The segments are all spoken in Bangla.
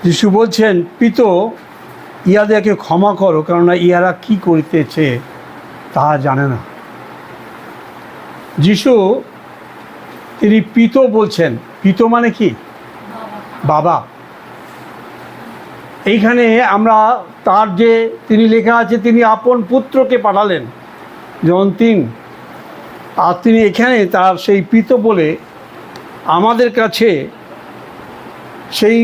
যিশু বলছেন, পিত, ইহাদেরকে ক্ষমা করো, কেননা ইহারা কি করিতেছে তাহা জানে না। যিশু তিনি পিত বলছেন। পিত মানে কি? বাবা। এইখানে আমরা তার যে তিনি লেখা আছে তিনি আপন পুত্রকে পাঠালেন, জন 3। আর তিনি এখানে তার সেই পিত বলে আমাদের কাছে সেই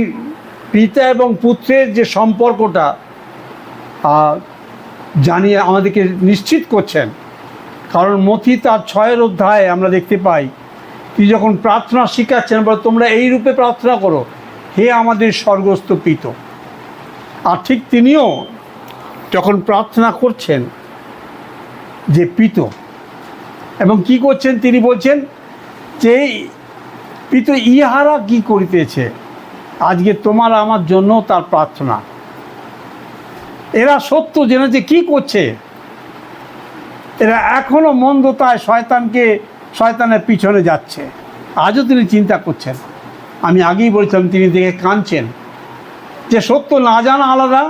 পিতা এবং পুত্রের যে সম্পর্কটা জানিয়ে আমাদেরকে নিশ্চিত করছেন। কারণ মথি তার 6 অধ্যায়ে আমরা দেখতে পাই তিনি যখন প্রার্থনা শিখাচ্ছেন, বলে তোমরা এই রূপে প্রার্থনা করো, হে আমাদের স্বর্গস্থ পিত। আর ঠিক তিনিও যখন প্রার্থনা করছেন যে পিত, এবং কি করছেন তিনি বলছেন যে পিত, ইহারা কি করিতেছে, আজকে তোমার আমার জন্য তার প্রার্থনা। এরা সত্য জেনেছে কি করছে, এরা এখনও মন্দতায় শয়তানের পিছনে যাচ্ছে। আজও তিনি চিন্তা করছেন। আমি আগেই বলছিলাম তিনি দেখে কাঁদছেন যে সত্য না জানা আলাদা,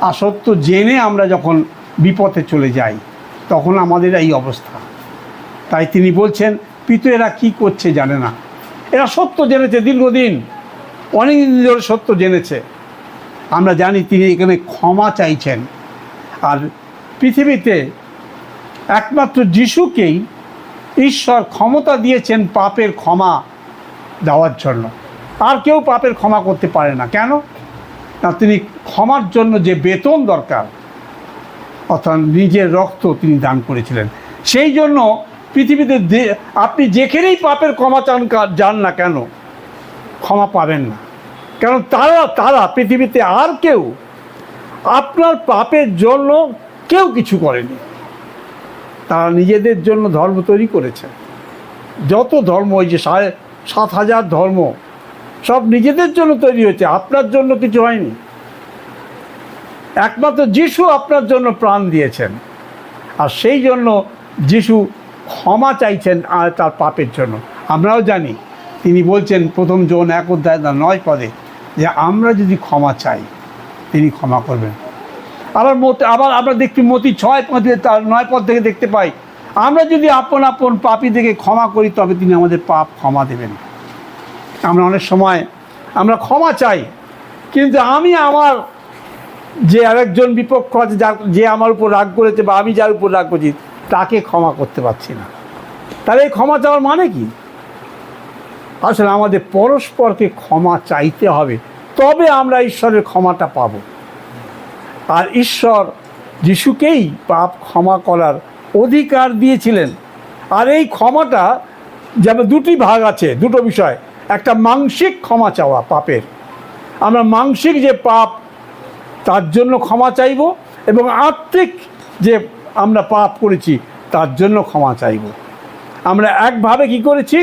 আর সত্য জেনে আমরা যখন বিপথে চলে যাই তখন আমাদের এই অবস্থা। তাই তিনি বলছেন, পিত, এরা কি করছে জানে না। এরা সত্য জেনেছে, দীর্ঘদিন অনেক দিন ধরে সত্য জেনেছে। আমরা জানি তিনি এখানে ক্ষমা চাইছেন। আর পৃথিবীতে একমাত্র যিশুকেই ঈশ্বর ক্ষমতা দিয়েছেন পাপের ক্ষমা দেওয়ার জন্য। আর কেউ পাপের ক্ষমা করতে পারে না। কেন না, তিনি ক্ষমার জন্য যে বেতন দরকার, অর্থাৎ নিজের রক্ত তিনি দান করেছিলেন। সেই জন্য পৃথিবীতে আপনি যেখানেই পাপের ক্ষমা যান না কেন, ক্ষমা পাবেন না। কারণ তারা পৃথিবীতে আর কেউ আপনার পাপের জন্য কেউ কিছু করেনি। তারা নিজেদের জন্য ধর্ম তৈরি করেছে। যত ধর্ম, ওই যে 7,000 ধর্ম, সব নিজেদের জন্য তৈরি হয়েছে, আপনার জন্য কিছু হয়নি। একমাত্র যিশু আপনার জন্য প্রাণ দিয়েছেন। আর সেই জন্য যিশু ক্ষমা চাইছেন আর তার পাপের জন্য। আমরাও জানি তিনি বলছেন 1 জন 1 অধ্যায় 9 পদে যে আমরা যদি ক্ষমা চাই তিনি ক্ষমা করবেন। আবার আমরা দেখি মতি 6 পদে তার 9 পদ থেকে দেখতে পাই, আমরা যদি আপন আপন পাপীদেরকে ক্ষমা করি তবে তিনি আমাদের পাপ ক্ষমা দেবেন। আমরা অনেক সময় আমরা ক্ষমা চাই, কিন্তু আমি আমার যে আরেকজন বিপক্ষ আছে, যে আমার উপর রাগ করেছে বা আমি যার উপর রাগ করছি তাকে ক্ষমা করতে পারছি না। তাহলে এই ক্ষমা চাওয়ার মানে কি? আসলে আমাদের পরস্পরকে ক্ষমা চাইতে হবে, তবে আমরা ঈশ্বরের ক্ষমাটা পাব। আর ঈশ্বর যিশুকেই পাপ ক্ষমা করার অধিকার দিয়েছিলেন। আর এই ক্ষমাটা যেমন 2টি ভাগ আছে, 2টো বিষয়। একটা মানসিক ক্ষমা চাওয়া পাপের, আমরা মানসিক যে পাপ তার জন্য ক্ষমা চাইব, এবং আত্মিক যে আমরা পাপ করেছি তার জন্য ক্ষমা চাইব। আমরা একভাবে কি করেছি,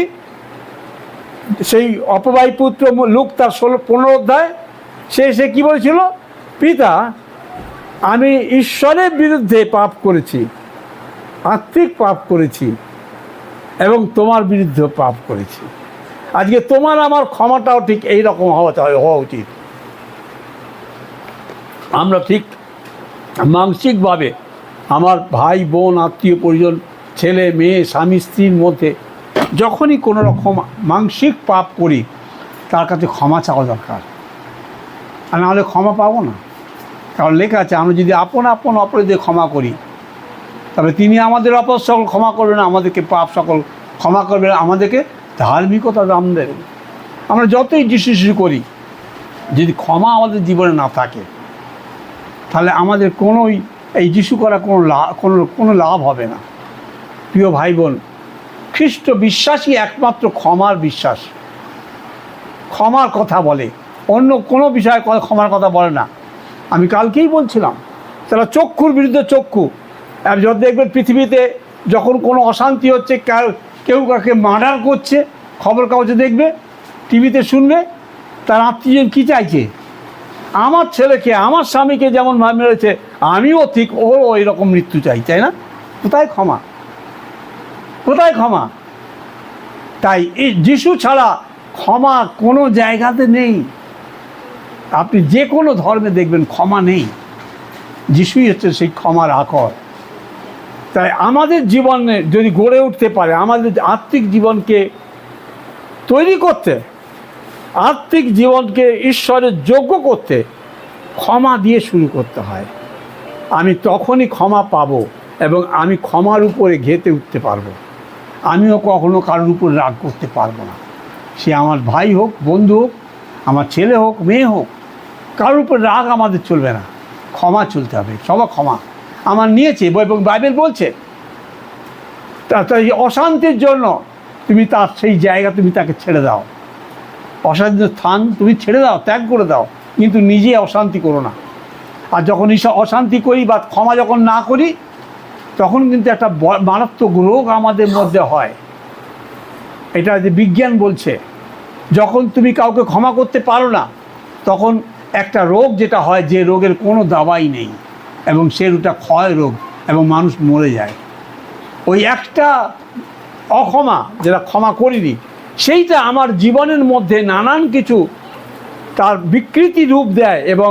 সেই অপবায়ী পুত্র লুক তার 15 অধ্যায় সে কি বলেছিল, পিতা, আমি ঈশ্বরের বিরুদ্ধে পাপ করেছি, আত্মিক পাপ করেছি, এবং তোমার বিরুদ্ধে পাপ করেছি। আজকে তোমার আমার ক্ষমাটাও ঠিক এই রকম হওয়া উচিত। আমরা ঠিক মানসিকভাবে আমার ভাই বোন আত্মীয় পরিজন ছেলে মেয়ে স্বামী স্ত্রীর মধ্যে যখনই কোনো রকম মানসিক পাপ করি তার কাছে ক্ষমা চাওয়া দরকার। আর নাহলে ক্ষমা পাবো না। কারণ লেখা আছে আমরা যদি আপন আপন অপরাধীদের ক্ষমা করি তবে তিনি আমাদের অপরাধ সকল ক্ষমা করবেন, আমাদেরকে পাপ সকল ক্ষমা করবেন, আমাদেরকে ধার্মিকতা দান দেবেন। আমরা যতই যিশু করি, যদি ক্ষমা আমাদের জীবনে না থাকে তাহলে আমাদের কোনোই এই যিশু করা কোনো লাভ হবে না। প্রিয় ভাই বোন, খ্রিস্ট বিশ্বাসী একমাত্র ক্ষমার বিশ্বাস, ক্ষমার কথা বলে, অন্য কোনো বিষয়ে ক্ষমার কথা বলে না। আমি কালকেই বলছিলাম, তারা চক্ষুর বিরুদ্ধে চক্ষু। যখন দেখবেন পৃথিবীতে যখন কোনো অশান্তি হচ্ছে, কেউ কাকে মার্ডার করছে, খবর কাগজে দেখবে, টিভিতে শুনবে, তার আত্মীয়জন কী চাইছে, আমার ছেলেকে আমার স্বামীকে যেমন মেরেছে আমিও ঠিক ওই রকম মৃত্যু চাই, তাই না? কোথায় ক্ষমা? কোথায় ক্ষমা? তাই এই যিশু ছাড়া ক্ষমা কোনো জায়গাতে নেই। আপনি যে কোনো ধর্মে দেখবেন ক্ষমা নেই। যিশুই হচ্ছে সেই ক্ষমার আকর। তাই আমাদের জীবনে যদি গড়ে উঠতে পারে, আমাদের আত্মিক জীবনকে তৈরি করতে, আত্মিক জীবনকে ঈশ্বরের যোগ্য করতে ক্ষমা দিয়ে শুরু করতে হয়। আমি তখনই ক্ষমা পাবো এবং আমি ক্ষমার উপরে ঘেঁটে উঠতে পারবো। আমিও কখনো কারোর উপর রাগ করতে পারবো না। সে আমার ভাই হোক, বন্ধু হোক, আমার ছেলে হোক, মেয়ে হোক, কারোর উপর রাগ আমাদের চলবে না। ক্ষমা চলতে হবে, সবার ক্ষমা আমার নিয়েছে এবং বাইবেল বলছে। তাই অশান্তির জন্য তুমি তার সেই জায়গা তুমি তাকে ছেড়ে দাও, অশান্তির স্থান তুমি ছেড়ে দাও, ত্যাগ করে দাও, কিন্তু নিজে অশান্তি করো না। আর যখন অশান্তি করি বা ক্ষমা যখন না করি, তখন কিন্তু একটা মারাত্মক রোগ আমাদের মধ্যে হয়। এটা যে বিজ্ঞান বলছে, যখন তুমি কাউকে ক্ষমা করতে পারো না, তখন একটা রোগ যেটা হয়, যে রোগের কোনো দাওয়াই নেই এবং সেটা ক্ষয় রোগ এবং মানুষ মরে যায়। ওই একটা অক্ষমা, যেটা ক্ষমা করিনি, সেইটা আমার জীবনের মধ্যে নানান কিছু তার বিকৃতি রূপ দেয় এবং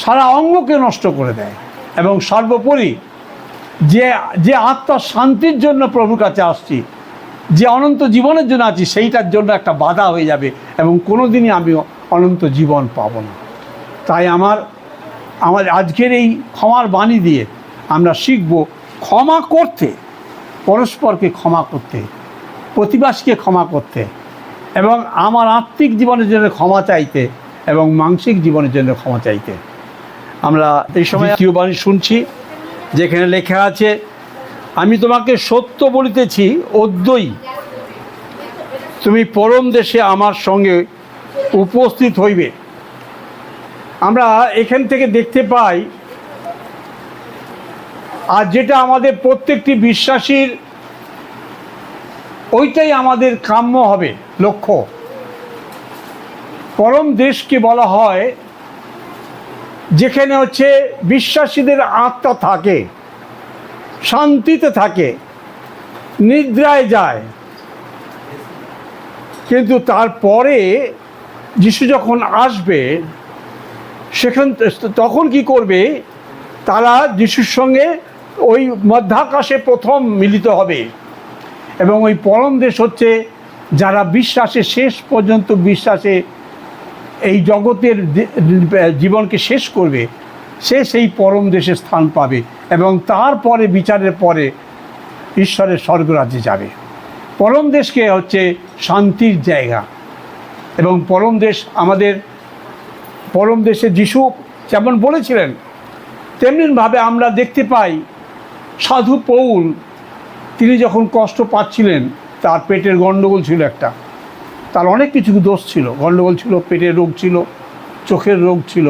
সারা অঙ্গকে নষ্ট করে দেয়। এবং সর্বোপরি যে আত্মার শান্তির জন্য প্রভুর কাছে আসছি, যে অনন্ত জীবনের জন্য আছি, সেইটার জন্য একটা বাধা হয়ে যাবে এবং কোনো দিনই আমি অনন্ত জীবন পাবো না। তাই আমার আজকের এই ক্ষমার বাণী দিয়ে আমরা শিখব ক্ষমা করতে, পরস্পরকে ক্ষমা করতে, প্রতিবাসীকে ক্ষমা করতে, এবং আমার আত্মিক জীবনের জন্য ক্ষমা চাইতে এবং মানসিক জীবনের জন্য ক্ষমা চাইতে। আমরা এই সময় দ্বিতীয় বাণী শুনছি, যেখানে লেখা আছে, আমি তোমাকে সত্য বলিতেছি, অদ্যই তুমি পরম দেশে আমার সঙ্গে উপস্থিত হইবে। আমরা এখান থেকে দেখতে পাই, আর যেটা আমাদের প্রত্যেকটি বিশ্বাসীর ওইটাই আমাদের কাম্য হবে, লক্ষ্য। পরম দেশকে বলা হয় যেখানে হচ্ছে বিশ্বাসীদের আত্মা থাকে, শান্তিতে থাকে, নিদ্রায় যায়। কিন্তু তারপরে যিশু যখন আসবে, তখন কি করবে? তারা যিশুর সঙ্গে ওই মধ্যাকাশে প্রথম মিলিত হবে এবং ওই পরম দেশ হচ্ছে যারা বিশ্বাসে শেষ পর্যন্ত বিশ্বাসে এই জগতের জীবনকে শেষ করবে, সে সেই পরম দেশে স্থান পাবে এবং তারপরে বিচারের পরে ঈশ্বরের স্বর্গরাজ্যে যাবে। পরম দেশকে হচ্ছে শান্তির জায়গা এবং পরম দেশ আমাদের পরম দেশে যিশু যেমন বলেছিলেন, তেমনিভাবে আমরা দেখতে পাই সাধু পৌল, তিনি যখন কষ্ট পাচ্ছিলেন, তার পেটের গণ্ডগোল ছিল একটা, তার অনেক কিছু দোষ ছিল, গণ্ডগোল ছিল, পেটের রোগ ছিল, চোখের রোগ ছিল,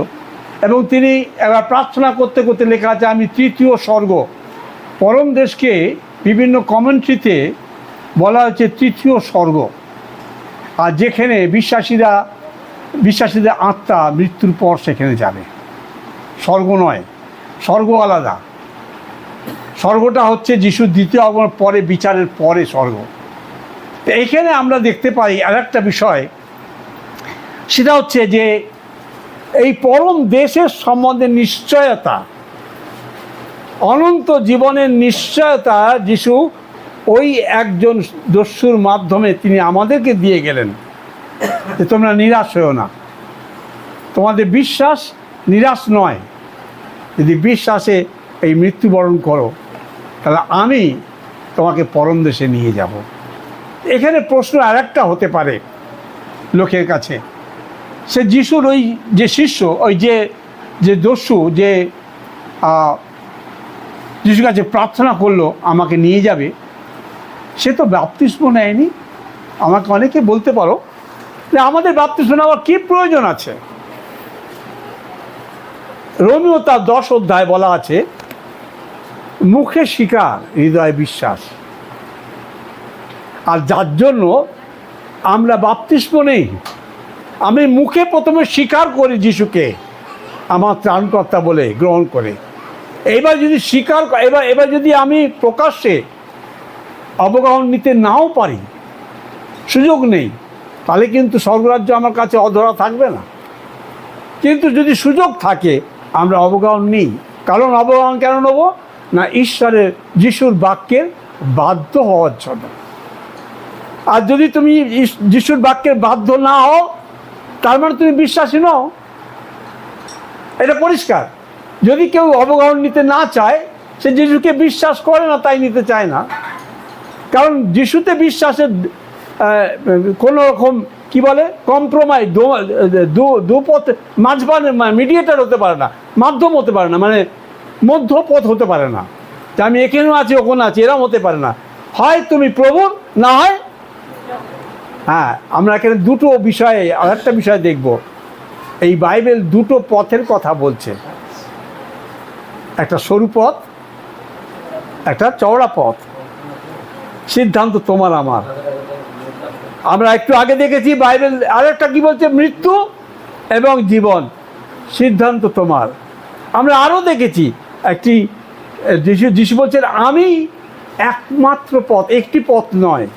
এবং তিনি এবার প্রার্থনা করতে করতে লেখা আছে, আমি তৃতীয় স্বর্গ। পরম দেশকে বিভিন্ন কমেন্ট্রিতে বলা হচ্ছে তৃতীয় স্বর্গ, আর যেখানে বিশ্বাসীদের আত্মা মৃত্যুর পর সেখানে যাবে। স্বর্গ নয়, স্বর্গ আলাদা। স্বর্গটা হচ্ছে যিশুর দ্বিতীয় আগমনের পরে, বিচারের পরে স্বর্গ। তো এইখানে আমরা দেখতে পাই আর একটা বিষয়, সেটা হচ্ছে যে এই পরম দেশের সম্বন্ধে নিশ্চয়তা, অনন্ত জীবনের নিশ্চয়তা যিশু ওই একজন দস্যুর মাধ্যমে তিনি আমাদেরকে দিয়ে গেলেন, যে তোমরা নিরাশ হও না, তোমাদের বিশ্বাস নিরাশ নয়। যদি বিশ্বাসে এই মৃত্যুবরণ করো, তাহলে আমি তোমাকে পরম দেশে নিয়ে যাব। এখানে প্রশ্ন আর একটা হতে পারে লোকের কাছে, সে যিশুর ওই যে শিষ্য, ওই যে দস্যু, যে যিশুর কাছে প্রার্থনা করলো আমাকে নিয়ে যাবে, সে তো বাপ্তিস্ম নেয়নি। আমাকে অনেকে বলতে পারো যে আমাদের বাপ্তিস্ম নেওয়ার কী প্রয়োজন আছে? রোমীয় তার 10 অধ্যায় বলা আছে, মুখে স্বীকার, হৃদয়ে বিশ্বাস। আর যার জন্য আমরা বাপ্তিস্ম নেই, আমি মুখে প্রথমে স্বীকার করি যিশুকে আমার ত্রাণকর্তা বলে গ্রহণ করে, এবার যদি এবার যদি আমি প্রকাশ্যে অবগাহন নিতে নাও পারি, সুযোগ নেই, তাহলে কিন্তু স্বর্গরাজ্য আমার কাছে অধরা থাকবে না। কিন্তু যদি সুযোগ থাকে আমরা অবগাহন নিই। কারণ অবগাহন কেন নেব না, ঈশ্বরের যিশুর বাক্যের বাধ্য হওয়ার জন্য। আর যদি তুমি যিশুর বাক্যের বাধ্য না হও তার মানে তুমি বিশ্বাসী নও, এটা পরিষ্কার। যদি কেউ অবগাহন নিতে না চায় সে যিশুকে বিশ্বাস করে না, তাই নিতে চায় না। কারণ যিশুতে বিশ্বাসের কোনো রকম কি বলে কম্প্রোমাইজ, দুপথ মাঝখানে মিডিয়েটার হতে পারে না, মাধ্যম হতে পারে না, মানে মধ্যপথ হতে পারে না, যে আমি এখানেও আছি ওখানে আছি, এরম হতে পারে না। হয় তুমি প্রভুর, না হয় হ্যাঁ। আমরা এখানে দুটো বিষয়ে আরেকটা বিষয় দেখব। এই বাইবেল দুটো পথের কথা বলছে, একটা সরু পথ, একটা চওড়া পথ। সিদ্ধান্ত তোমার আমার। আমরা একটু আগে দেখেছি বাইবেল আরেকটা কি বলছে, মৃত্যু এবং জীবন, সিদ্ধান্ত তোমার। আমরা আরও দেখেছি একটি যিশু বলছেন আমি একমাত্র পথ, একটি পথ নয়,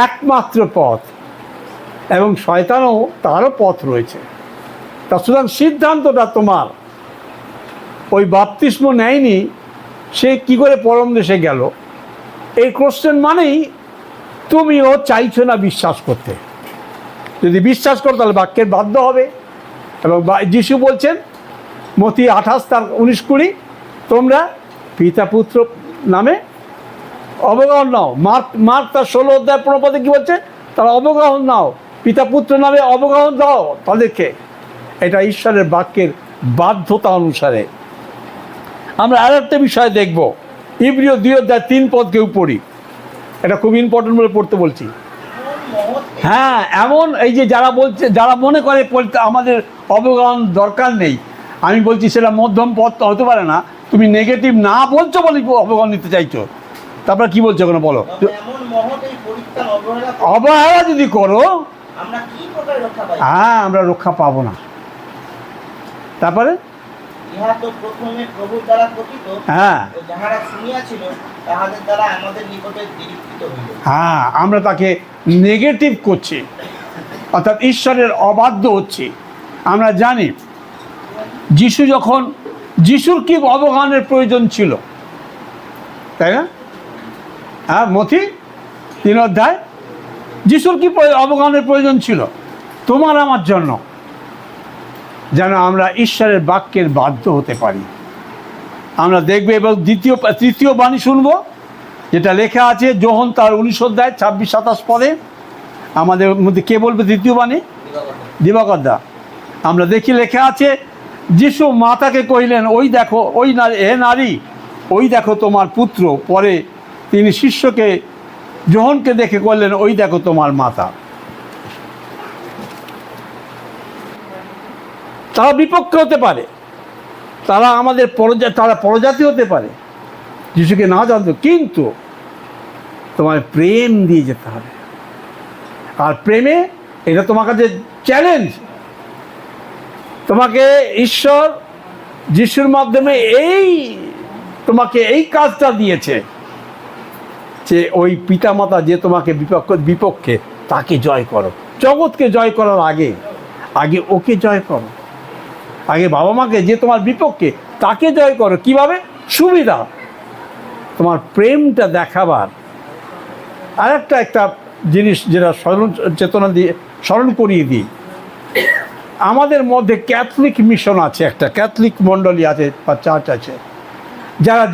একমাত্র পথ, এবং শয়তানও তারও পথ রয়েছে। তা সুতরাং সিদ্ধান্তটা তোমার। ওই বাপ্তিস্ম নেয়নি, সে কি করে পরম দেশে গেল, এই কোশ্চেন মানেই তুমিও চাইছো না বিশ্বাস করতে। যদি বিশ্বাস করো তাহলে বাক্যের বাধ্য হবে। এবং যিশু বলছেন মতি 28:19-20, তোমরা পিতা পুত্র নামে অবগাহন নাও। মার্ক তার 16:15 কি বলছে, তারা অবগাহন নাও, পিতা পুত্র নামে অবগাহন দাও তাদেরকে। এটা ঈশ্বরের বাক্যের বাধ্যতা অনুসারে। আমরা আর একটা বিষয় দেখব, ইব্রিয় 2:3 পড়ি। এটা খুব ইম্পর্টেন্ট বলে পড়তে বলছি। হ্যাঁ, এমন এই যে যারা বলছে, যারা মনে করে আমাদের অবগাহন দরকার নেই, আমি বলছি সেটা মধ্যম পথ হতে পারে না। তুমি নেগেটিভ না বলছো বলে অবগাহন নিতে চাইছো, তারপরে কি বলছো ওখানে বলো। অবহেলা যদি করো হ্যাঁ, আমরা রক্ষা পাবো না। তারপরে হ্যাঁ, হ্যাঁ, আমরা তাকে নেগেটিভ করছি, অর্থাৎ ঈশ্বরের অবাধ্য হচ্ছি। আমরা জানি যিশুর কি অবগাহনের প্রয়োজন ছিল, তাই না? হ্যাঁ, মথি 3 যিশুর কি অবগাহনের প্রয়োজন ছিল? তোমার আমার জন্য, যেন আমরা ঈশ্বরের বাক্যের বাধ্য হতে পারি। আমরা দেখবে এবং তৃতীয় বাণী শুনবো, যেটা লেখা আছে যোহন তার 19:26-27 আমাদের মধ্যে কে বলবে তৃতীয় বাণী? দিবাকর দা। আমরা দেখি লেখা আছে, যিশু মাতাকে কহিলেন, ওই দেখো, ওই নারী, হে নারী, ওই দেখো তোমার পুত্র। পরে তিনি শিষ্যকে যোহনকে দেখে করলেন, ওই দেখো তোমার মাতা। তারা বিপক্ষে হতে পারে, তারা আমাদের তারা পরজাতি হতে পারে, যিশুকে না জানতো, কিন্তু তোমার প্রেম দিয়ে যেতে হবে। আর প্রেমে এটা তোমার কাছে চ্যালেঞ্জ, তোমাকে ঈশ্বর যিশুর মাধ্যমে তোমাকে এই কাজটা দিয়েছে যে ওই পিতামাতা যে তোমাকে বিপক্ষে, তাকে জয় করো। জগৎকে জয় করার আগে ওকে জয় করো। আগে বাবা মাকে যে তোমার বিপক্ষে, তাকে জয় করো। কিভাবে? সুবিধা, তোমার প্রেমটা দেখাবার। আর একটা জিনিস যেটা চেতনা দিয়ে স্মরণ করিয়ে দিই, আমাদের মধ্যে ক্যাথলিক মিশন আছে, একটা ক্যাথলিক মণ্ডলী আছে বা চার্চ আছে, যারা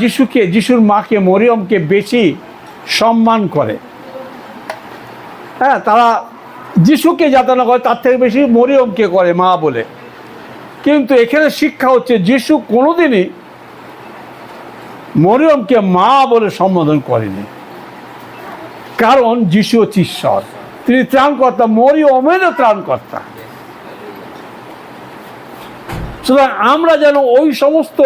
যিশুর মাকে মরিয়মকে বেশি সম্মান করে। হ্যাঁ, তারা যিশুকে যাতনা করে তার থেকে বেশি মরিয়মকে করে মা বলে। কিন্তু এখানে শিক্ষা হচ্ছে যিশু কোনোদিনই মরিয়মকে মা বলে সম্বোধন করেনি, কারণ যিশু হচ্ছে ঈশ্বর, তিনি ত্রাণকর্তা, মরিয়মেরও ত্রাণকর্তা। সুতরাং আমরা যেন ওই সমস্ত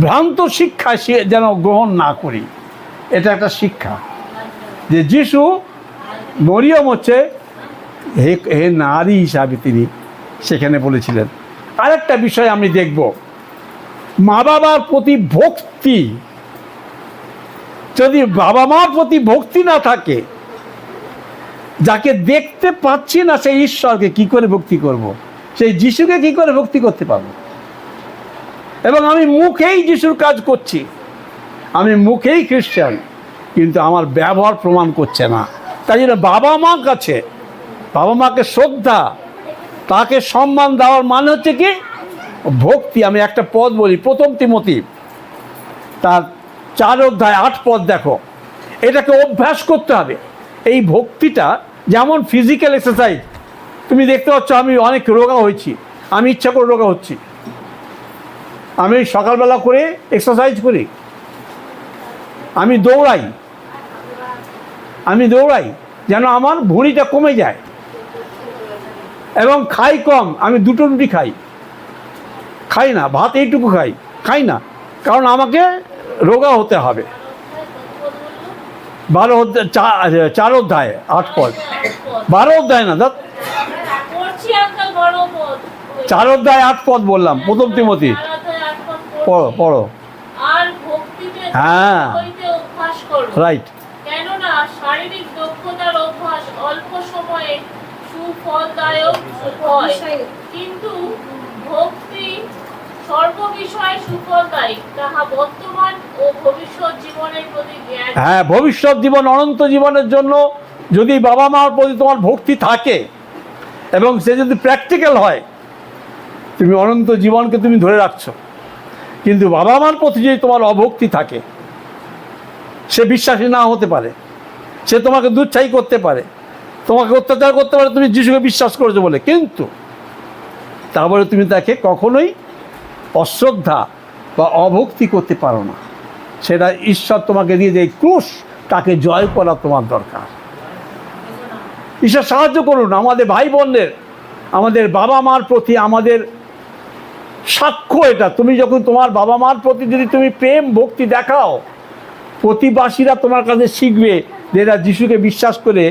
ভ্রান্ত শিক্ষা যেন গ্রহণ না করি। এটা একটা শিক্ষা যে যিশু, মরিয়ম হচ্ছে হে নারী হিসাবে তিনি সেখানে বলেছিলেন। আরেকটা বিষয় আমি দেখব, মা বাবার প্রতি ভক্তি। যদি বাবা মার প্রতি ভক্তি না থাকে যাকে দেখতে পাচ্ছি না সেই ঈশ্বরকে কি করে ভক্তি করব। সেই যিশুকে কি করে ভক্তি করতে পারবো? এবং আমি মুখেই যিশুর কাজ করছি, আমি মুখেই খ্রিস্টান, কিন্তু আমার ব্যবহার প্রমাণ করছে না। তাই জন্য বাবা মা কাছে, বাবা মাকে শ্রদ্ধা, তাকে সম্মান দেওয়ার মানে হচ্ছে কি ভক্তি। আমি একটা পদ বলি, প্রথম তিমোথী তার 4 অধ্যায় 8 পদ দেখো। এটাকে অভ্যাস করতে হবে। এই ভক্তিটা যেমন ফিজিক্যাল এক্সারসাইজ, তুমি দেখতে পাচ্ছ আমি অনেক রোগা হয়েছি, আমি ইচ্ছা করে রোগা হচ্ছি। আমি সকালবেলা করে এক্সারসাইজ করি, আমি দৌড়াই যেন আমার ভুঁড়িটা কমে যায়, এবং খাই কম। আমি 2টো রুটি খাই না, ভাত এইটুকু খাই না, কারণ আমাকে রোগা হতে হবে। 4 অধ্যায় 8 পদ, 12 অধ্যায় না, 4 অধ্যায় 8 পদ বললাম, প্রথম তিমোথী। পড়ো। হ্যাঁ, রাইট। কেননা শারীরিক দক্ষতার অভ্যাস অল্প সময়ে সুফলদায়ক হয়, কিন্তু ভক্তি সর্ববিষয়ে সুফলদায়ী, তাহা বর্তমান ও ভবিষ্যৎ জীবনের প্রতি জ্ঞান। হ্যাঁ, ভবিষ্যৎ জীবন, অনন্ত জীবনের জন্য যদি বাবা মার প্রতি তোমার ভক্তি থাকে এবং সে যদি প্র্যাকটিক্যাল হয়, তুমি অনন্ত জীবনকে তুমি ধরে রাখছো। কিন্তু বাবা মার প্রতি যদি তোমার অভক্তি থাকে, সে বিশ্বাসী না হতে পারে, সে তোমাকে দুচ্ছাই করতে পারে, তোমাকে অত্যাচার করতে পারে তুমি যিশুকে বিশ্বাস করেছো বলে, কিন্তু তারপরে তুমি তাকে কখনোই অশ্রদ্ধা বা অভক্তি করতে পারো না। সেটা ঈশ্বর তোমাকে দিয়ে যে ক্রুশ, তাকে জয় করা তোমার দরকার। ঈশ্বর সাহায্য করুন আমাদের ভাই বোনদের, আমাদের বাবা মার প্রতি আমাদের সাক্ষ্য এটা। তুমি যখন তোমার বাবা মার প্রতি যদি তুমি প্রেম ভক্তি দেখাও, প্রতিবাসীরা তোমার কাছে শিখবে যে এরা যিশুকে বিশ্বাস করে,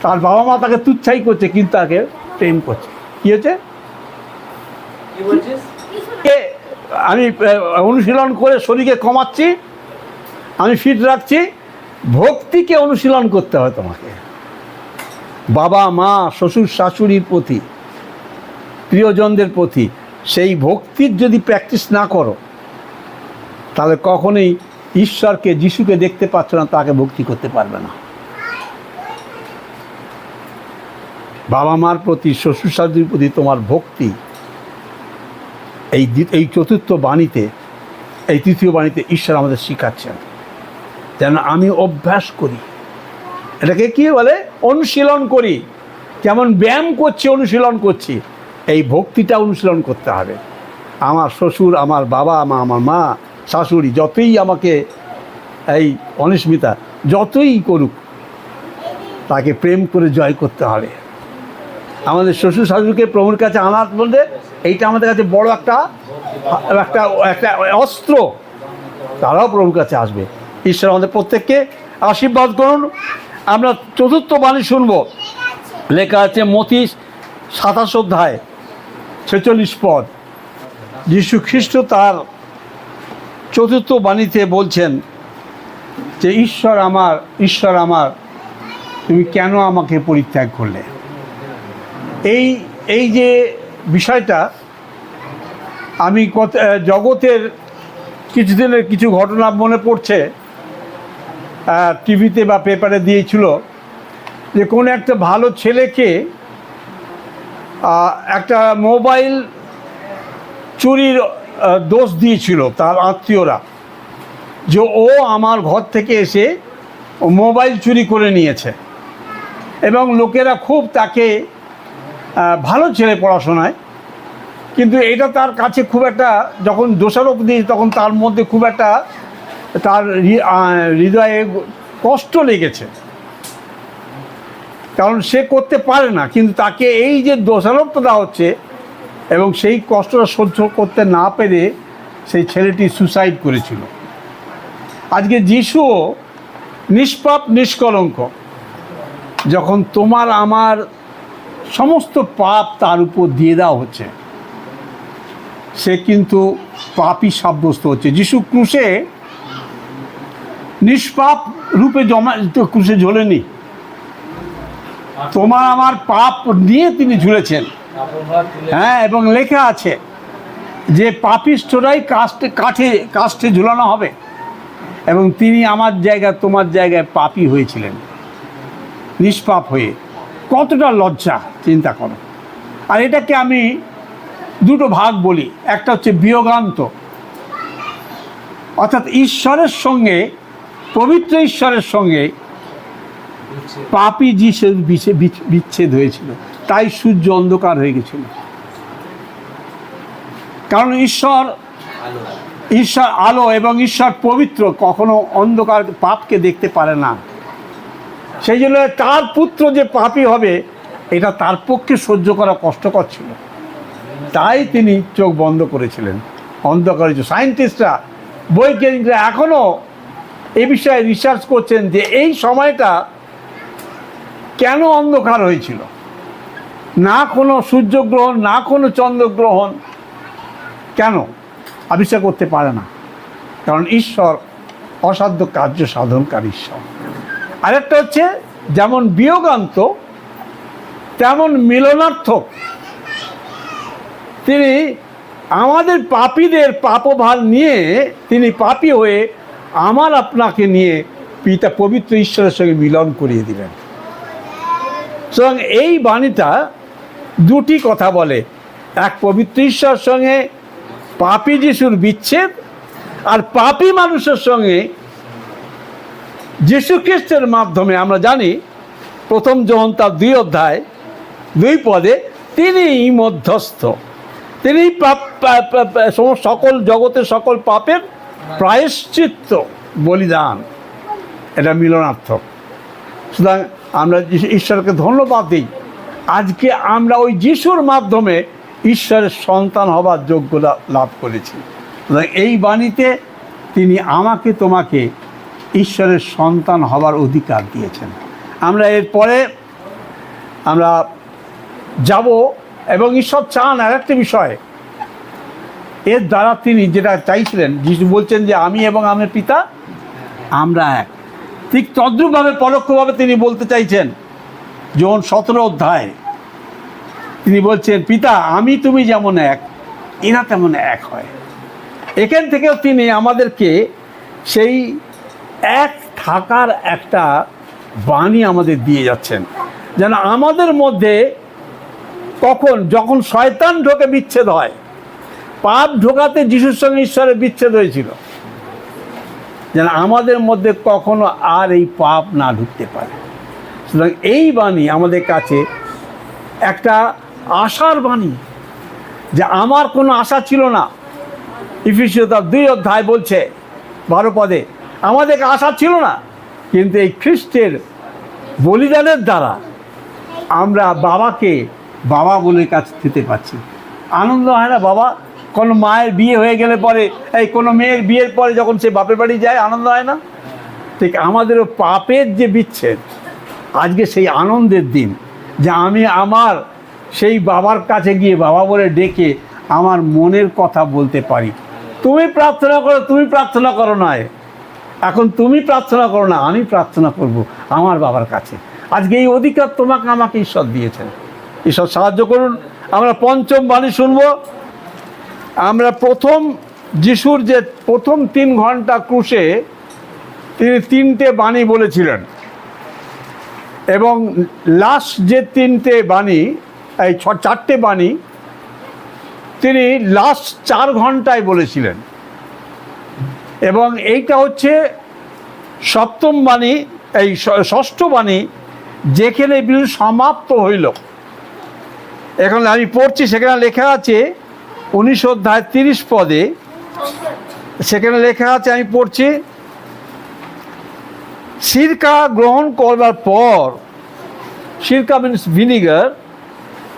তার বাবা মা তাকে তুচ্ছাই করছে কিন্তু তাকে প্রেম করছে। কী হচ্ছে? আমি অনুশীলন করে শরীরকে কমাচ্ছি, আমি ফিট রাখছি। ভক্তিকে অনুশীলন করতে হয় তোমাকে, বাবা মা শ্বশুর শাশুড়ির প্রতি, প্রিয়জনদের প্রতি। সেই ভক্তির যদি প্র্যাকটিস না করো, তাহলে কখনোই ঈশ্বরকে যিশুকে দেখতে পাচ্ছ না, তাকে ভক্তি করতে পারবে না। বাবা মার প্রতি, শ্বশুর শাশুড়ির প্রতি তোমার ভক্তি এই চতুর্থ বাণীতে, এই তৃতীয় বাণীতে ঈশ্বর আমাদের শিখাচ্ছেন যেন আমি অভ্যাস করি। এটাকে কি বলে? অনুশীলন করি। যেমন ব্যায়াম করছি, অনুশীলন করছি, এই ভক্তিটা অনুশীলন করতে হবে। আমার শ্বশুর, আমার বাবা মা, আমার মা, শাশুড়ি যতই আমাকে এই অনিস্মিতা যতই করুক, তাকে প্রেম করে জয় করতে হবে। আমাদের শ্বশুর শাশুড়িকে প্রভুর কাছে আনার বলতে এইটা আমাদের কাছে বড় একটা অস্ত্র। তারাও প্রভুর কাছে আসবে। ঈশ্বর আমাদের প্রত্যেককে আশীর্বাদ করুন। আমরা চতুর্থ বাণী শুনব। লেখা আছে মথি 27 অধ্যায় 46 পদ। যীশু খ্রিস্ট তার চতুর্থ বাণীতে বলছেন যে ঈশ্বর আমার তুমি কেন আমাকে পরিত্যাগ করলে। এই যে বিষয়টা আমি জগতের কিছুদিনের কিছু ঘটনা মনে পড়ছে, টিভিতে বা পেপারে দিয়েছিল যে কোনো একটা ভালো ছেলেকে একটা মোবাইল চুরির দোষ দিয়েছিল তার আত্মীয়রা, যে ও আমার ঘর থেকে এসে মোবাইল চুরি করে নিয়েছে। এবং লোকেরা খুব তাকে ভালো ছেলে পড়াশোনায়, কিন্তু এটা তার কাছে খুব একটা, যখন দোষারোপ দিয়েছে তখন তার মধ্যে খুব একটা তার হৃদয়ে কষ্ট লেগেছে, কারণ সে করতে পারে না, কিন্তু তাকে এই যে দোষারোপটা দেওয়া হচ্ছে এবং সেই কষ্টটা সহ্য করতে না পেরে সেই ছেলেটি সুসাইড করেছিল। আজকে যিশুও নিষ্পাপ নিষ্কলঙ্ক, যখন তোমার আমার সমস্ত পাপ তার উপর দিয়ে দেওয়া হচ্ছে, সে কিন্তু পাপই সাব্যস্ত হচ্ছে। যিশু ক্রুশে নিষ্পাপ রূপে ক্রুশে ঝোলেনি, তোমার আমার পাপ নিয়ে তিনি ঝুলেছেন। হ্যাঁ, এবং লেখা আছে যে পাপিষ্ঠরাই কাষ্ঠে ঝুলানো হবে, এবং তিনি আমার জায়গায় তোমার জায়গায় পাপী হয়েছিলেন, নিষ্পাপ হয়ে। কতটা লজ্জা চিন্তা করো। আর এটাকে আমি দুটো ভাগ বলি, একটা হচ্ছে বিয়োগান্ত, অর্থাৎ ঈশ্বরের সঙ্গে, পবিত্র ঈশ্বরের সঙ্গে পাপী যিশুর বিচ্ছেদ হয়েছিল, তাই সূর্য অন্ধকার হয়ে গেছিল। কারণ ঈশ্বর আলো এবং ঈশ্বর পবিত্র, কখনো অন্ধকার পাপকে দেখতে পারে না। সেই জন্য তার পুত্র যে পাপী হবে, এটা তার পক্ষে সহ্য করা কষ্টকর ছিল, তাই তিনি চোখ বন্ধ করেছিলেন, অন্ধকার। সায়েন্টিস্টরা, বৈজ্ঞানিকরা এখনও এ বিষয়ে রিসার্চ করছেন যে এই সময়টা কেন অন্ধকার হয়েছিল। না কোনো সূর্যগ্রহণ, না কোনো চন্দ্রগ্রহণ, কেন আবিষ্কার করতে পারে না, কারণ ঈশ্বর অসাধ্য কার্য সাধনকারী ঈশ্বর। আরেকটা হচ্ছে যেমন বিয়োগান্ত তেমন মিলনার্থক। তিনি আমাদের পাপীদের পাপভার নিয়ে তিনি পাপী হয়ে আমার আপনাকে নিয়ে পিতা পবিত্র ঈশ্বরের সঙ্গে মিলন করিয়ে দিলেন। সুতরাং এই বাণীটা দুটি কথা বলে, এক পবিত্র ঈশ্বরের সঙ্গে পাপী যিশুর বিচ্ছেদ, আর পাপী মানুষের সঙ্গে যীশু খ্রিস্টের মাধ্যমে আমরা জানি প্রথম যোহন তার 2 অধ্যায় 2 পদে তিনি মধ্যস্থ, তিনি সকল জগতের সকল পাপের প্রায়শ্চিত্ত বলিদান, এটা মিলনার্থক। সুতরাং আমরা ঈশ্বরকে ধন্যবাদ দিই, আজকে আমরা ওই যিশুর মাধ্যমে ঈশ্বরের সন্তান হবার যোগ্যতা লাভ করেছি। সুতরাং এই বাণীতে তিনি আমাকে তোমাকে ঈশ্বরের সন্তান হবার অধিকার দিয়েছেন। আমরা এরপরে আমরা যাব, এবং ঈশ্বর চান আর একটা বিষয়, এর দ্বারা তিনি যেটা চাইছিলেন, যিশু বলছেন যে আমি এবং আমার পিতা আমরা এক, ঠিক তদ্রূপভাবে পরোক্ষভাবে তিনি বলতে চাইছেন। যোহন 17 অধ্যায় তিনি বলছেন, পিতা আমি তুমি যেমন এক, এরা তেমন এক হয়। এখান থেকেও তিনি আমাদেরকে সেই এক থাকার একটা বাণী আমাদের দিয়ে যাচ্ছেন, যেন আমাদের মধ্যে যখন শয়তান ঢোকে বিচ্ছেদ হয়, পাপ ঢোকাতে যিশুর সঙ্গে ঈশ্বরের বিচ্ছেদ হয়েছিল, যেন আমাদের মধ্যে কখনো আর এই পাপ না ঢুকতে পারে। সুতরাং এই বাণী আমাদের কাছে একটা আশার বাণী, যে আমার কোনো আশা ছিল না। ইফিসীয় তার 2 অধ্যায় বলছে 12 পদে, আমাদের আশা ছিল না, কিন্তু এই খ্রিস্টের বলিদানের দ্বারা আমরা বাবাকে বাবা বলে কাছে দিতে পারছি। আনন্দ হয় না বাবা? কোনো মায়ের বিয়ে হয়ে গেলে পরে, কোনো মেয়ের বিয়ের পরে যখন সে বাপের বাড়ি যায়, আনন্দ হয় না? ঠিক আমাদেরও পাপের যে বিচ্ছেদ, আজকে সেই আনন্দের দিন, যে আমি আমার সেই বাবার কাছে গিয়ে বাবা বলে ডেকে আমার মনের কথা বলতে পারি। তুমি প্রার্থনা করো, তুমি প্রার্থনা করো নয়, এখন তুমি প্রার্থনা করো না, আমি প্রার্থনা করব আমার বাবার কাছে। আজকে এই অধিকার তোমাকে আমাকে ঈশ্বর দিয়েছেন। ঈশ্বর সাহায্য করুন। আমরা পঞ্চম বাণী শুনব। আমরা প্রথম যিশুর যে প্রথম 3 ঘন্টা ক্রুশে তিনি 3টে বাণী বলেছিলেন, এবং লাস্ট যে 3টে বাণী, এই 4টে বাণী তিনি লাস্ট 4 ঘন্টায় বলেছিলেন, এবং এইটা হচ্ছে সপ্তম বাণী, এই ষষ্ঠ বাণী, যেখানে বিলুপ্ত সমাপ্ত হইল। এখন আমি পড়ছি, সেখানে লেখা আছে 19 অধ্যায় 30 পদে, সেখানে লেখা আছে, আমি পড়ছি, সিরকা গ্রহণ করবার পর, সিরকা মিনস ভিনিগার,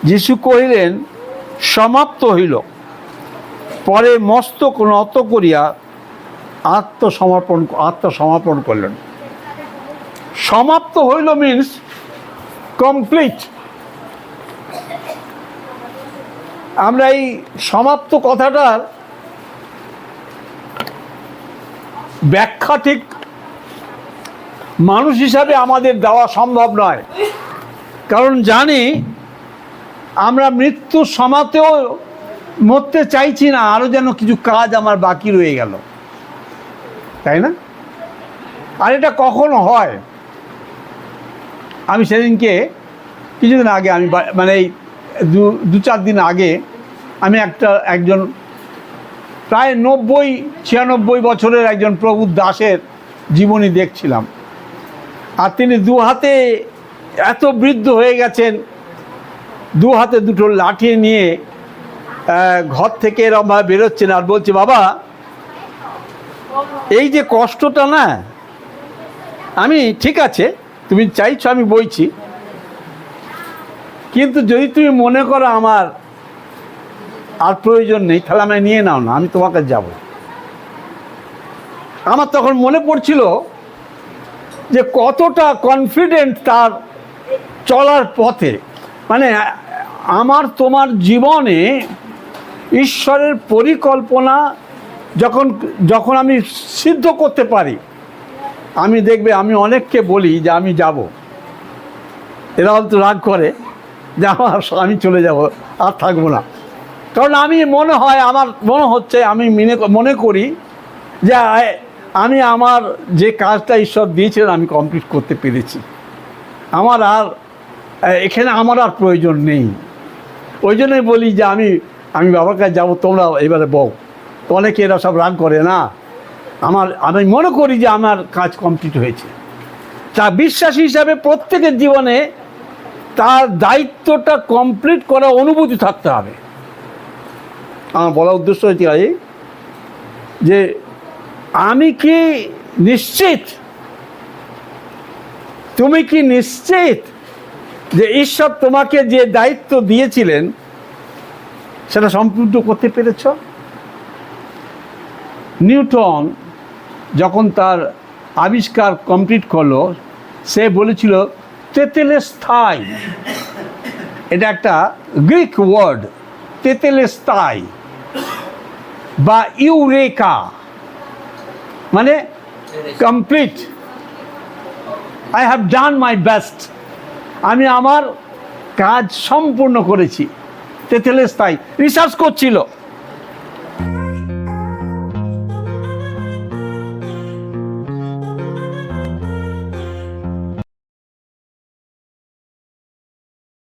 যিশু কহিলেন সমাপ্ত হইল। পরে মস্তক নত করিয়া আত্মসমর্পণ করলেন। সমাপ্ত হইল মিনস কমপ্লিট। আমরা এই সমাপ্ত কথাটার ব্যাখ্যা ঠিক মানুষ হিসাবে আমাদের দেওয়া সম্ভব নয়, কারণ জানি আমরা মৃত্যুর সমাতেও মরতে চাইছি না, আরও যেন কিছু কাজ আমার বাকি রয়ে গেল, তাই না? আর এটা কখনো হয়? আমি সেদিনকে কিছুদিন আগে আমি মানে এই দু চার দিন আগে আমি একজন প্রায় ৯০-৯৬ বছরের একজন প্রবুদ্ধ দাসের জীবনী দেখছিলাম। আর তিনি দু হাতে এত বৃদ্ধ হয়ে গেছেন, দু হাতে দুটো লাঠি নিয়ে ঘর থেকে এরমভাবে বেরোচ্ছেন আর বলছে, বাবা এই যে কষ্টটা না, আমি ঠিক আছে তুমি চাইছো আমি বইছি, কিন্তু যদি তুমি মনে করো আমার আর প্রয়োজন নেই তাহলে আমায় নিয়ে নাও না, আমি তোমার কাছে যাব। আমার তখন মনে পড়ছিল যে কতটা কনফিডেন্ট তার চলার পথে। মানে আমার তোমার জীবনে ঈশ্বরের পরিকল্পনা যখন আমি সিদ্ধ করতে পারি, আমি দেখবে আমি অনেককে বলি যে আমি যাব, এরা হয়তো রাগ করে যে আমি চলে যাব, আর থাকবো না। কারণ আমি আমার মনে হচ্ছে, আমি মনে করি যে আমি আমার যে কাজটা ঈশ্বর দিয়েছিলেন আমি কমপ্লিট করতে পেরেছি, আমার আর এখানে আমার আর প্রয়োজন নেই। ওই জন্যই বলি যে আমি বাবার কাছে যাবো, তোমরা এবারে বউ। তো অনেকে এরা সব রাগ করে না, আমি মনে করি যে আমার কাজ কমপ্লিট হয়েছে। তা বিশ্বাসী হিসাবে প্রত্যেকের জীবনে তার দায়িত্বটা কমপ্লিট করার অনুভূতি থাকতে হবে। আমার বলার উদ্দেশ্য হচ্ছে যে আমি কি নিশ্চিত, তুমি কি নিশ্চিত যে ঈশ্বর তোমাকে যে দায়িত্ব দিয়েছিলেন সেটা সম্পূর্ণ করতে পেরেছ? নিউটন যখন তার আবিষ্কার কমপ্লিট করলো, সে বলেছিল তেতেলেস্তাই, এটা একটা গ্রিক ওয়ার্ড, তেতেলেস্তাই বা ইউরেকা, মানে complete, I have done my best, আমি আমার কাজ সম্পূর্ণ করেছি। তেতেলেস্তাই রিসার্চ করছিল।